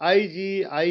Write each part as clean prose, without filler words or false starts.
IGI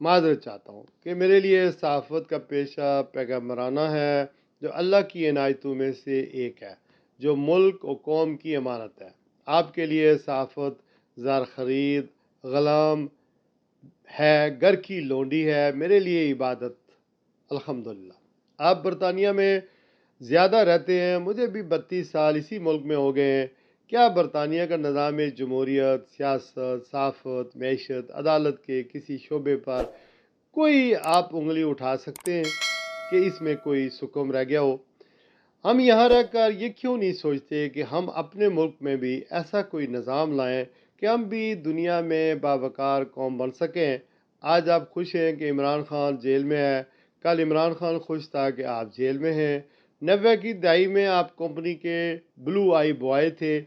معذرت چاہتا ہوں کہ میرے لیے صحافت کا پیشہ پیغمبرانہ ہے، جو اللہ کی عنایتوں میں سے ایک ہے، جو ملک و قوم کی امانت ہے۔ آپ کے لیے صحافت زر خرید، غلام ہے، گھر کی لونڈی ہے، میرے لیے عبادت۔ الحمدللہ۔ آپ برطانیہ میں زیادہ رہتے ہیں، مجھے بھی 32 سال اسی ملک میں ہو گئے ہیں۔ کیا برطانیہ کا نظام جمہوریت، سیاست، صحافت، معیشت، عدالت کے کسی شعبے پر کوئی آپ انگلی اٹھا سکتے ہیں کہ اس میں کوئی سکم رہ گیا ہو؟ ہم یہاں رہ کر یہ کیوں نہیں سوچتے کہ ہم اپنے ملک میں بھی ایسا کوئی نظام لائیں کہ ہم بھی دنیا میں باوقار قوم بن سکیں؟ آج آپ خوش ہیں کہ عمران خان جیل میں ہے، کل عمران خان خوش تھا کہ آپ جیل میں ہیں۔ 90 کی دہائی میں آپ کمپنی کے بلو آئی بوائے تھے۔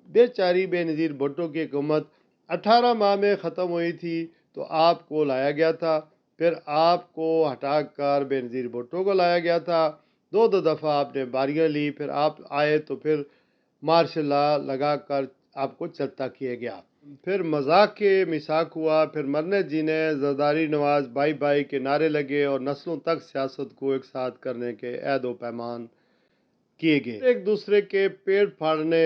بیچاری بے نظیر بھٹو کی حکومت 18 ماہ میں ختم ہوئی تھی تو آپ کو لایا گیا تھا، پھر آپ کو ہٹا کر بے نظیر بھٹو کو لایا گیا تھا۔ دو دفعہ آپ نے باریاں لی، پھر آپ آئے تو پھر مارشل لا لگا کر آپ کو چلتا کیا گیا، پھر مذاق کے مساق ہوا، پھر مرنے جینے زرداری نواز بائی بائی کے نعرے لگے اور نسلوں تک سیاست کو ایک ساتھ کرنے کے عہد و پیمان کیے گئے، ایک دوسرے کے پیٹ پھاڑنے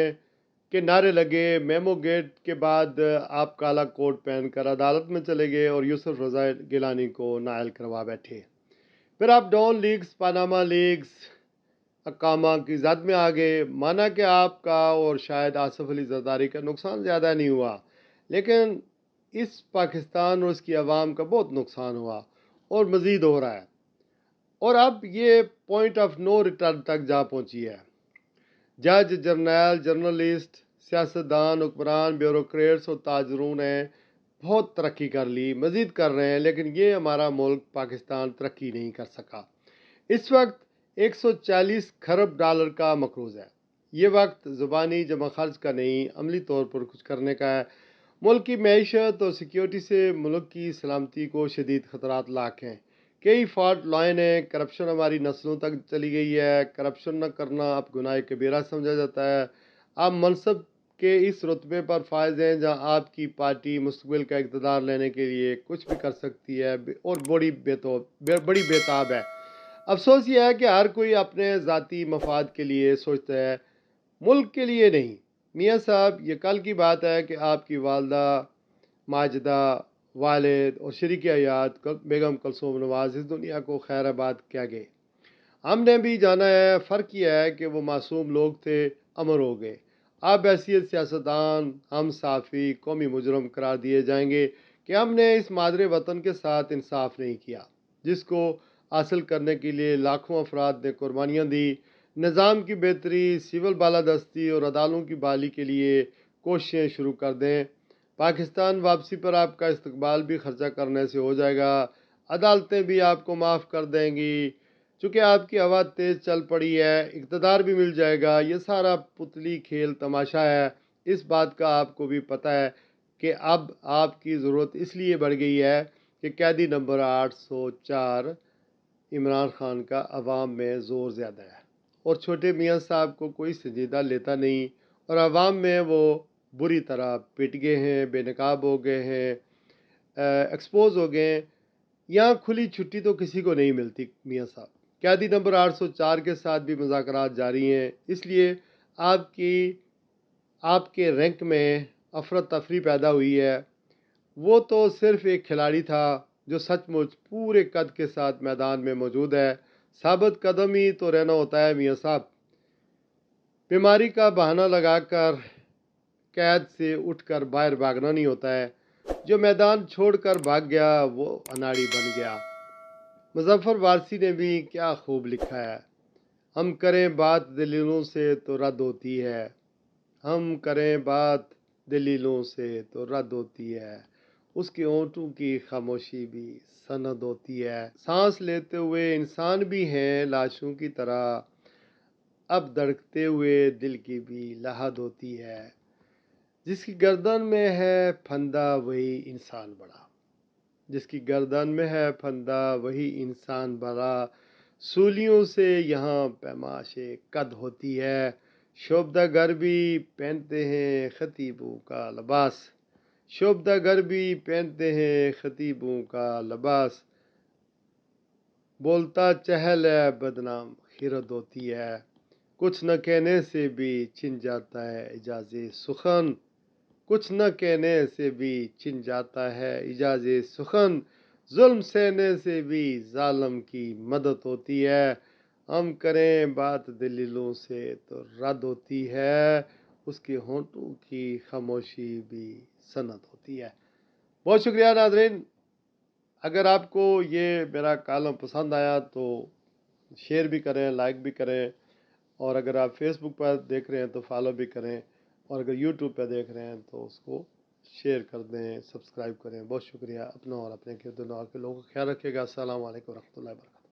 کے نعرے لگے۔ میمو گیٹ کے بعد آپ کالا کوٹ پہن کر عدالت میں چلے گئے اور یوسف رضا گیلانی کو نائل کروا بیٹھے۔ پھر آپ ڈان لیگز، پاناما لیگز، اقامہ کی زد میں آ گئے۔ مانا کہ آپ کا اور شاید آصف علی زرداری کا نقصان زیادہ نہیں ہوا، لیکن اس پاکستان اور اس کی عوام کا بہت نقصان ہوا اور مزید ہو رہا ہے، اور اب یہ پوائنٹ آف نو ریٹرن تک جا پہنچی ہے۔ جج، جرنیل، جرنلسٹ، سیاستدان، حکمران، بیوروکریٹس اور تاجروں نے بہت ترقی کر لی، مزید کر رہے ہیں، لیکن یہ ہمارا ملک پاکستان ترقی نہیں کر سکا۔ اس وقت 140 کھرب ڈالر کا مقروض ہے۔ یہ وقت زبانی جمع خرچ کا نہیں، عملی طور پر کچھ کرنے کا ہے۔ ملک کی معیشت اور سیکیورٹی سے ملک کی سلامتی کو شدید خطرات لاحق ہیں۔ کئی فالٹ لائن ہیں، کرپشن ہماری نسلوں تک چلی گئی ہے۔ کرپشن نہ کرنا اب گناہ کبیرہ سمجھا جاتا ہے۔ آپ منصب کے اس رتبے پر فائز ہیں جہاں آپ کی پارٹی مستقبل کا اقتدار لینے کے لیے کچھ بھی کر سکتی ہے اور بڑی بےتاب ہے۔ افسوس یہ ہے کہ ہر کوئی اپنے ذاتی مفاد کے لیے سوچتا ہے، ملک کے لیے نہیں۔ میاں صاحب، یہ کل کی بات ہے کہ آپ کی والدہ ماجدہ، والد اور شریک حیات بیگم کلثوم نواز اس دنیا کو خیر آباد کیا گئے۔ ہم نے بھی جانا ہے، فرق یہ ہے کہ وہ معصوم لوگ تھے، امر ہو گئے۔ آپ بحیثیت سیاستدان، ہم صحافی، قومی مجرم قرار دیے جائیں گے کہ ہم نے اس مادر وطن کے ساتھ انصاف نہیں کیا، جس کو حاصل کرنے کے لیے لاکھوں افراد نے قربانیاں دی۔ نظام کی بہتری، سول بالادستی اور عدالتوں کی بحالی کے لیے کوششیں شروع کر دیں۔ پاکستان واپسی پر آپ کا استقبال بھی خرچہ کرنے سے ہو جائے گا، عدالتیں بھی آپ کو معاف کر دیں گی، چونکہ آپ کی ہوا تیز چل پڑی ہے، اقتدار بھی مل جائے گا۔ یہ سارا پتلی کھیل تماشا ہے۔ اس بات کا آپ کو بھی پتہ ہے کہ اب آپ کی ضرورت اس لیے بڑھ گئی ہے کہ قیدی نمبر 804 عمران خان کا عوام میں زور زیادہ ہے، اور چھوٹے میاں صاحب کو کوئی سنجیدہ لیتا نہیں، اور عوام میں وہ بری طرح پٹ گئے ہیں، بے نقاب ہو گئے ہیں، ایکسپوز ہو گئے ہیں۔ یہاں کھلی چھٹی تو کسی کو نہیں ملتی میاں صاحب۔ قیدی نمبر 804 کے ساتھ بھی مذاکرات جاری ہیں، اس لیے آپ کے رینک میں افراتفری پیدا ہوئی ہے۔ وہ تو صرف ایک کھلاڑی تھا جو سچ مچ پورے قد کے ساتھ میدان میں موجود ہے۔ ثابت قدم ہی تو رہنا ہوتا ہے میاں صاحب۔ بیماری کا بہانہ لگا کر قید سے اٹھ کر باہر بھاگنا نہیں ہوتا ہے۔ جو میدان چھوڑ کر بھاگ گیا وہ اناڑی بن گیا۔ مظفر وارثی نے بھی کیا خوب لکھا ہے، ہم کریں بات دلیلوں سے تو رد ہوتی ہے، ہم کریں بات دلیلوں سے تو رد ہوتی ہے، اس کے ہونٹوں کی خاموشی بھی سند ہوتی ہے۔ سانس لیتے ہوئے انسان بھی ہیں لاشوں کی طرح، اب دھڑکتے ہوئے دل کی بھی لحد ہوتی ہے، جس کی گردن میں ہے پھندا وہی انسان بڑا، جس کی گردن میں ہے پھندا وہی انسان بڑا، سولیوں سے یہاں پیمائش قد ہوتی ہے، شوبدہ گر بھی پہنتے ہیں خطیبوں کا لباس، شوبدہ گر بھی پہنتے ہیں خطیبوں کا لباس، بولتا چہل ہے بدنام خیرت ہوتی ہے، کچھ نہ کہنے سے بھی چھن جاتا ہے اعجاز سخن، کچھ نہ کہنے سے بھی چھن جاتا ہے اعجاز سخن، ظلم سہنے سے بھی ظالم کی مدد ہوتی ہے، ہم کریں بات دلیلوں سے تو رد ہوتی ہے، اس کے ہونٹوں کی خاموشی بھی سند ہوتی ہے۔ بہت شکریہ ناظرین، اگر آپ کو یہ میرا کالم پسند آیا تو شیئر بھی کریں، لائک بھی کریں، اور اگر آپ فیس بک پر دیکھ رہے ہیں تو فالو بھی کریں، اور اگر یوٹیوب پہ دیکھ رہے ہیں تو اس کو شیئر کر دیں، سبسکرائب کریں۔ بہت شکریہ، اپنا اور اپنے گرد و نواح کے لوگوں کا خیال رکھیے گا۔ السلام علیکم ورحمۃ اللہ وبرکاتہ۔